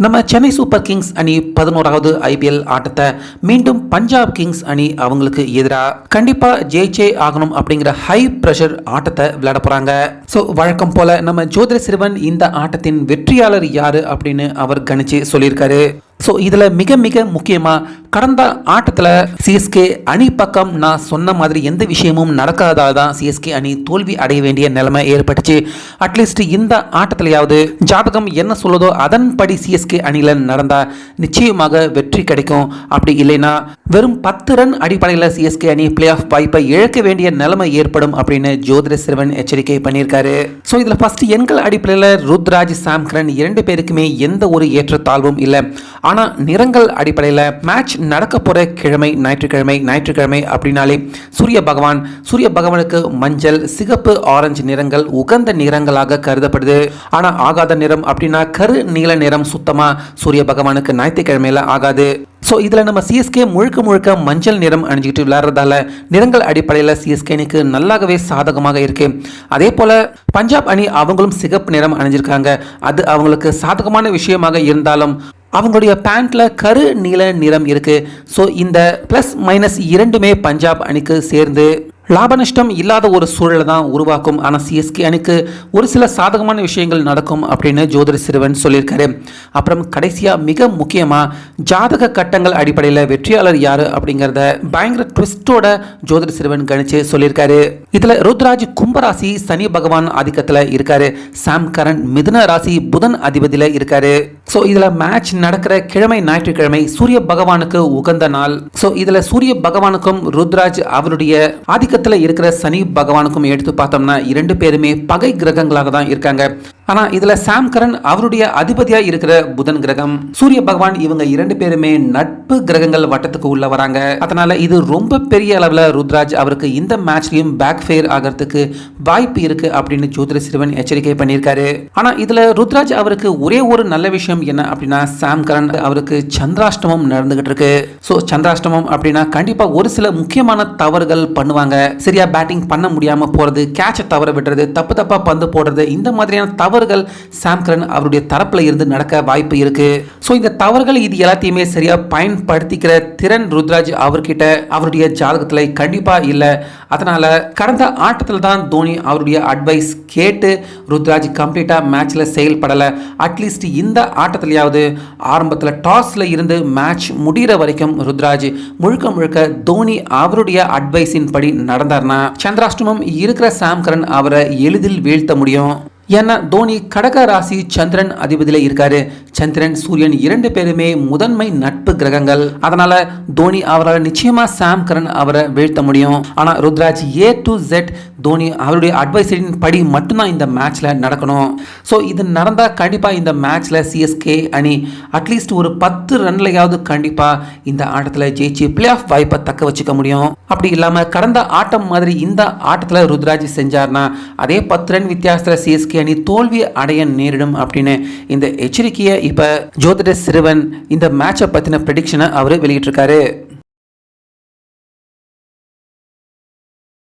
நம்ம Chennai super Kings அணி 11வது IPL ஆட்டத்தை மீண்டும் பஞ்சாப் கிங்ஸ் அணி அவங்களுக்கு எதிராக கண்டிப்பா ஜெயிச்சே ஆகணும் அப்படிங்கிற ஹை பிரஷர் ஆட்டத்தை விளையாட போறாங்க. ஸோ வழக்கம் போல நம்ம ஜோதிட சிறுவன் இந்த ஆட்டத்தின் வெற்றியாளர் யாரு அப்படின்னு அவர் கணிச்சு சொல்லியிருக்காரு. ஸோ இதில் மிக மிக முக்கியமாக கடந்த ஆட்டத்தில் சிஎஸ்கே அணி பக்கம் நான் சொன்ன மாதிரி எந்த விஷயமும் நடக்காததால் தான் சிஎஸ்கே அணி தோல்வி அடைய வேண்டிய நிலைமை ஏற்பட்டுச்சு. அட்லீஸ்ட் இந்த ஆட்டத்திலையாவது ஜாதகம் என்ன சொல்லுதோ அதன்படி சிஎஸ்கே அணியில் நடந்தால் நிச்சயமாக வெற்றி கிடைக்கும். அப்படி இல்லைன்னா வெறும் 10 ரன் அடிப்படையில் சிஎஸ்கே அணி பிளே ஆஃப் வாய்ப்பை இழக்க வேண்டிய நிலைமை ஏற்படும் அப்படின்னு ஜோதிட சிறுவன் எச்சரிக்கை பண்ணியிருக்காரு. ஸோ இதில் ஃபர்ஸ்ட் எண்கள் அடிப்படையில் ருத்ராஜ், சாம் கரன் 2 பேருக்குமே எந்த ஒரு ஏற்றத்தாழ்வும் இல்லை. ஆனால் நிறங்கள் அடிப்படையில் மேட்ச் நடக்க போகிற ஞாயிற்றுக்கிழமை அப்படின்னாலே சூரிய பகவானுக்கு மஞ்சள், சிகப்பு, ஆரஞ்சு நிறங்கள் உகந்த நிறங்களாக கருதப்படுது. ஆனால் ஆகாத நிறம் அப்படின்னா கரு நீல நிறம் சுத்தமாக சூரிய பகவானுக்கு ஞாயிற்றுக்கிழமையில ஆகாது. ஸோ இதில் நம்ம சிஎஸ்கே முழுக்க மஞ்சள் நிறம் அணிஞ்சிக்கிட்டு விளையாடுறதால நிறங்கள் அடிப்படையில் சிஎஸ்கே அணிக்கு நல்லாகவே சாதகமாக இருக்கு. அதே போல் பஞ்சாப் அணி அவங்களும் சிகப்பு நிறம் அணிஞ்சிருக்காங்க. அது அவங்களுக்கு சாதகமான விஷயமாக இருந்தாலும் அவங்களுடைய பேண்ட்ல கரு நீல நிறம் இருக்கு. ஸோ இந்த பிளஸ் மைனஸ் இரண்டுமே பஞ்சாப் அணிக்கு சேர்ந்து லாப நஷ்டம் இல்லாத ஒரு சூழலை தான் உருவாக்கும். ஆனால் சிஎஸ்கே அணிக்கு ஒரு சில சாதகமான விஷயங்கள் நடக்கும் அப்படின்னு ஜோதிட சிறுவன் சொல்லியிருக்காரு. அப்புறம் கடைசியாக மிக முக்கியமாக ஜாதக கட்டங்கள் அடிப்படையில் வெற்றியாளர் யாரு அப்படிங்கிறத பயங்கர ட்விஸ்டோட ஜோதிட சிறுவன் கணிச்சு சொல்லியிருக்காரு. இதில் ருத்ராஜ் கும்பராசி சனி பகவான் ஆதிக்கத்தில் இருக்காரு. சாம் கரன் மிதுன ராசி புதன் அதிபதியில் இருக்காரு. ஸோ இதில் மேட்ச் நடக்கிற ஞாயிற்றுக்கிழமை சூரிய பகவானுக்கு உகந்த நாள். ஸோ இதில் சூரிய பகவானுக்கும் ருத்ராஜ் அவருடைய ஆதிக்கத்தில் இருக்கிற சனி பகவானுக்கும் எடுத்து பார்த்தோம்னா 2 பேருமே பகை கிரகங்களாக தான் இருக்காங்க. ஆனா இதுல சாம் கரன் அவருடைய அதிபதியா இருக்கிற புதன் கிரகம், சூரிய பகவான் இவங்க 2 பேருமே நட்பு கிரகங்கள் வட்டத்துக்கு உள்ள வராங்க. அதனால இது ரொம்ப பெரிய அளவுல ருத்ராஜ் அவருக்கு இந்த மேட்ச்லயும் பேக் ஃபயர் ஆகிறதுக்கு வாய்ப்பு இருக்கு அப்படின்னு ஜோதிட சிறுவன் எச்சரிக்கை பண்ணியிருக்காரு. ஆனா இதுல ருத்ராஜ் அவருக்கு ஒரே ஒரு நல்ல விஷயம் என்ன அப்படின்னா சாம் கரன் அவருக்கு சந்திராஷ்டமம் நடந்துகிட்டு இருக்கு. ஸோ சந்திராஷ்டமம் அப்படின்னா கண்டிப்பா ஒரு சில முக்கியமான தவறுகள் பண்ணுவாங்க. சரியா பேட்டிங் பண்ண முடியாம போறது, கேட்சை தவற விடுறது, தப்பா பந்து போடுறது, இந்த மாதிரியான தவறுகள் சாம் கரன் அவருடைய தரப்புல இருந்து நடக்க வாய்ப்பு இருக்கு. ஸோ இந்த தவறுகள் இது எல்லாத்தையுமே சரியா பயன்படுத்திக்கிற திறன் ருத்ராஜ் அவர்கிட்ட அவருடைய ஜாதகத்துல கண்டிப்பா இல்லை. அதனால கடந்த ஆட்டத்தில் தான் தோனி அவருடைய அட்வைஸ் கேட்டு ருத்ராஜ் கம்ப்ளீட்டா மேட்ச்ல செயல்படல. அட்லீஸ்ட் இந்த ஆட்டத்திலேயாவது ஆரம்பத்தில் டாஸ்ல இருந்து மேட்ச் முடிகிற வரைக்கும் ருத்ராஜ் முழுக்க தோனி அவருடைய அட்வைஸின் படி நடந்தார்னா சந்திராஷ்டமம் இருக்கிற சாம் கரன் அவரை எளிதில் வீழ்த்த முடியும். ஏன்னா தோனி கடக ராசி சந்திரன் அதிபதியில் இருக்காரு. சந்திரன் சூரியன் 2 பேருமே முதன்மை நட்பு கிரகங்கள். அதனால தோனி அவரால் நிச்சயமா சாம் கரன் அவரை வீழ்த்த முடியும். ஆனா Ruturaj A to Z Dhoni அவருடைய அட்வைஸரின் படி மட்டும்தான் இந்த மேட்ச்ல நடக்கணும். ஸோ இது நடந்தா கண்டிப்பா இந்த மேட்ச்ல சிஎஸ்கே அணி அட்லீஸ்ட் ஒரு 10 ரன்லையாவது கண்டிப்பா இந்த ஆட்டத்தில் ஜெயிச்சு பிளே ஆஃப் வாய்ப்பை தக்க வச்சுக்க முடியும். அப்படி இல்லாம கடந்த ஆட்டம் மாதிரி இந்த ஆட்டத்தில் ருத்ராஜ் செஞ்சார்னா அதே 10 ரன் வித்தியாசத்தில் சிஎஸ்கே அணி தோல்வி அடைய நேரிடும் அப்படின்னு இந்த எச்சரிக்கையை இப்ப ஜோதிட சிறுவன் இந்த மேட்சை பத்தின ப்ரெடிக்ஷனை அவர் வெளியிட்டிருக்காரு.